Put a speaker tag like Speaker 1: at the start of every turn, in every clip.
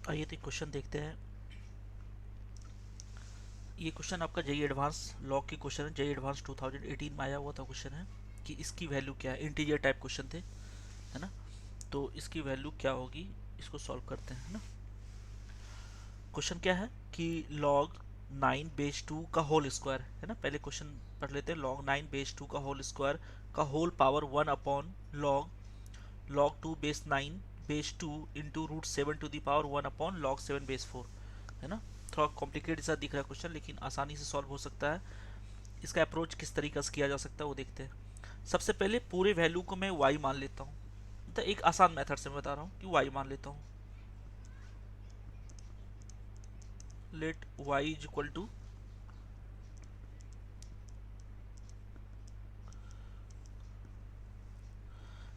Speaker 1: आइए तो क्वेश्चन देखते हैं। ये क्वेश्चन आपका जेई एडवांस लॉग की क्वेश्चन है। जेई एडवांस 2018 में आया हुआ था क्वेश्चन है कि इसकी वैल्यू क्या है। इंटीजर टाइप क्वेश्चन थे, है ना। तो इसकी वैल्यू क्या होगी, इसको सॉल्व करते हैं, है ना। क्वेश्चन क्या है कि log 9 बेस 2 का होल स्क्वायर, है ना। पहले क्वेश्चन पढ़ लेते हैं। log 9 बेस 2 का होल स्क्वायर का whole power 1 upon log 2 base 9 base 2 into √7 to the power 1 upon log 7 base 4, है ना। थोड़ा कॉम्प्लिकेटेड सा दिख रहा है क्वेश्चन, लेकिन आसानी से सॉल्व हो सकता है। इसका अप्रोच किस तरीके से किया जा सकता है वो देखते हैं। सबसे पहले पूरे वैल्यू को मैं y मान लेता हूँ। तो एक आसान मेथड से मैं बता रहा हूँ कि y मान लेता हूँ। Let y is equal to,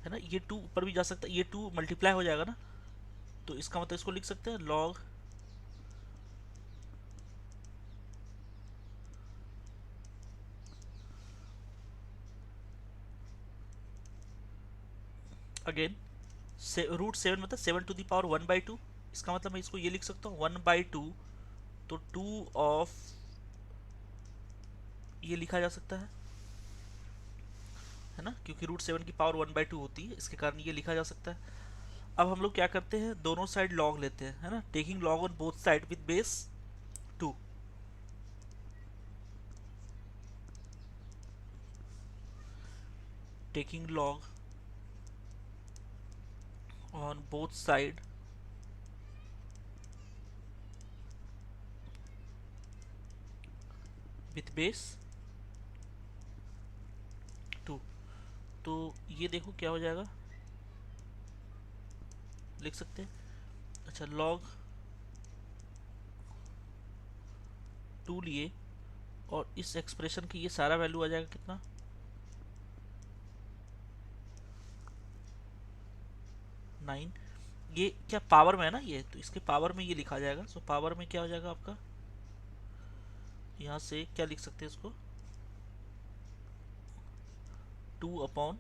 Speaker 1: है ना, ये 2 ऊपर भी जा सकता है, ये 2 मल्टीप्लाई हो जाएगा ना। तो इसका मतलब इसको लिख सकते हैं log अगेन √7 मतलब 7 टू दी पावर 1/2। इसका मतलब मैं इसको ये लिख सकता हूँ 1/2। तो 2 ऑफ ये लिखा जा सकता है ना, क्योंकि √7 की पावर 1/2 होती है, इसके कारण ये लिखा जा सकता है। अब हम लोग क्या करते हैं, दोनों साइड लॉग लेते हैं, है ना। Taking log on both side with base 2। Taking log on both side with base 2। तो ये देखो क्या हो जाएगा, लिख सकते हैं। अच्छा, log 2 लिए और इस एक्सप्रेशन की ये सारा वैल्यू आ जाएगा कितना, 9। ये क्या पावर में है ना, ये तो इसके पावर में ये लिखा जाएगा। सो पावर में क्या हो जाएगा आपका, यहाँ से क्या लिख सकते हैं इसको, 2 upon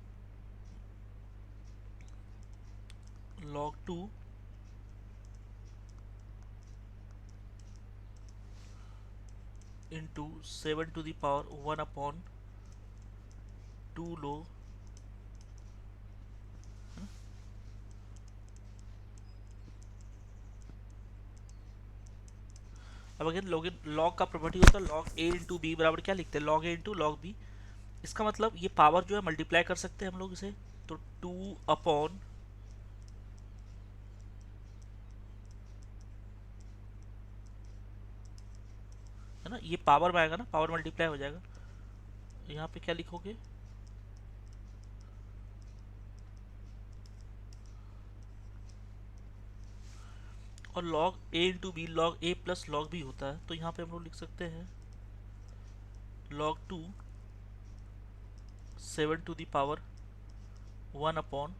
Speaker 1: log 2 into 7 to the power 1 upon 2 log। अब अगर लॉग का प्रॉपर्टी होता है log a इंटू बी बराबर क्या लिखते हैं, log a into log b। इसका मतलब ये पावर जो है मल्टीप्लाई कर सकते हैं हम लोग इसे। तो 2 अपॉन, है ना, ये पावर में आएगा ना, पावर मल्टीप्लाई हो जाएगा। यहाँ पे क्या लिखोगे, और log a into B log a plus log b होता है। तो यहाँ पे हम लोग लिख सकते हैं log 2 7 to the power 1 upon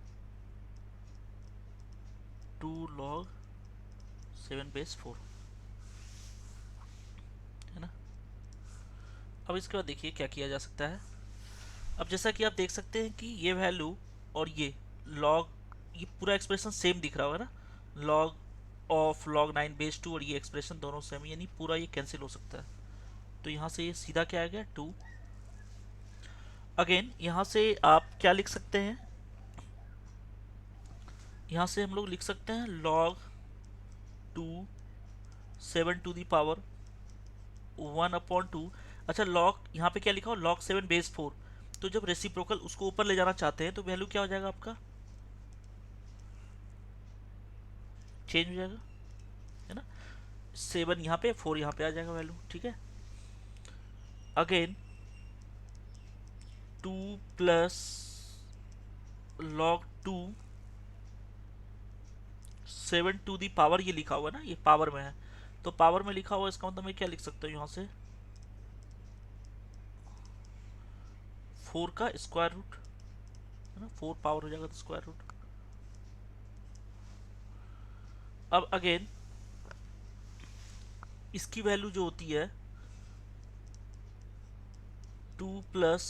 Speaker 1: 2 log 7 base 4, है ना। अब इसके बाद देखिए क्या किया जा सकता है। अब जैसा कि आप देख सकते हैं कि ये वैल्यू और ये log, ये पूरा एक्सप्रेशन सेम दिख रहा होगा ना। log ऑफ log 9 बेस 2 और ये एक्सप्रेशन दोनों सेम, यानी पूरा ये कैंसिल हो सकता है। तो यहाँ से ये सीधा क्या आ गया, 2। अगेन यहाँ से आप क्या लिख सकते हैं, यहाँ से हम लोग लिख सकते हैं log 2 7 to the power 1 upon 2। अच्छा, log यहाँ पे क्या लिखा हो, log 7 बेस 4। तो जब रेसिप्रोकल उसको ऊपर ले जाना चाहते हैं तो वैल्यू क्या हो जाएगा आपका, चेंज हो जाएगा, है ना। 7 यहाँ पे, 4 यहाँ पे आ जाएगा वैल्यू, ठीक है। Again 2 plus log 2 7 to the power, ये लिखा हुआ है ना, ये पावर में है। तो पावर में लिखा हुआ इसका मतलब मैं क्या लिख सकता हूँ यहाँ से, 4 का स्क्वायर रूट, है ना। 4 पावर हो जाएगा तो स्क्वायर रूट। अब अगेन इसकी वैल्यू जो होती है 2 प्लस,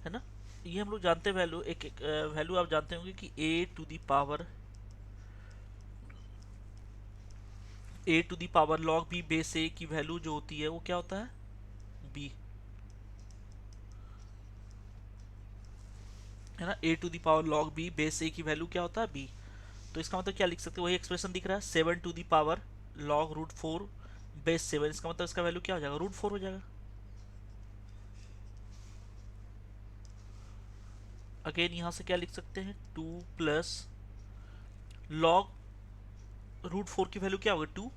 Speaker 1: है ना, ये हम लोग जानते हैं वैल्यू, एक एक वैल्यू आप जानते होंगे कि A to the power log B base A की वैल्यू जो होती है वो क्या होता है, बी, है ना। A to the power log B base A की वैल्यू क्या होता है, बी। तो इसका मतलब क्या लिख सकते हैं, वही एक्सप्रेशन दिख रहा है, 7 to the power log root 4 base 7, इसका मतलब इसका वैल्यू क्या हो जाएगा, रूट 4 हो जाएगा। अगेन यहाँ से क्या लिख सकते हैं, 2 प्लस लॉग रूट 4 की वैल्यू क्या होगी, 2,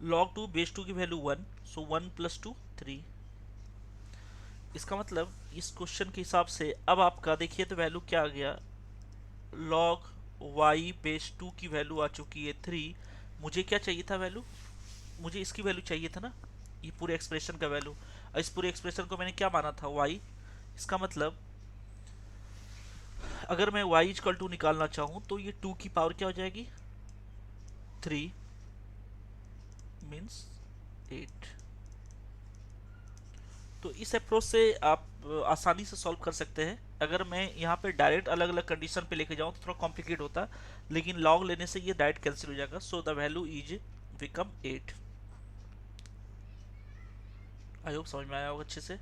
Speaker 1: लॉग 2 बेस 2 की वैल्यू 1, सो 1 प्लस 2 3। इसका मतलब इस क्वेश्चन के हिसाब से अब आपका देखिए तो वैल्यू क्या आ गया, लॉग y बेस 2 की वैल्यू आ चुकी है 3। मुझे क्या चाहिए था वैल्यू, मुझे इसकी वैल्यू चाहिए था ना, ये पूरे एक्सप्रेशन का वैल्यू। और इस पूरे एक्सप्रेशन को मैंने क्या माना था, y। इसका मतलब अगर मैं y इक्वल टू निकालना चाहूँ तो ये 2 की पावर क्या हो जाएगी, 3 मीन्स 8। तो इस अप्रोच से आप आसानी से सॉल्व कर सकते हैं। अगर मैं यहाँ पे डायरेक्ट अलग अलग कंडीशन पे लेके जाऊँ तो थोड़ा कॉम्प्लिकेट होता, लेकिन लॉग लेने से ये डायरेक्ट कैंसिल हो जाएगा, so the value is become 8। I hope समझ में आया होगा अच्छे से।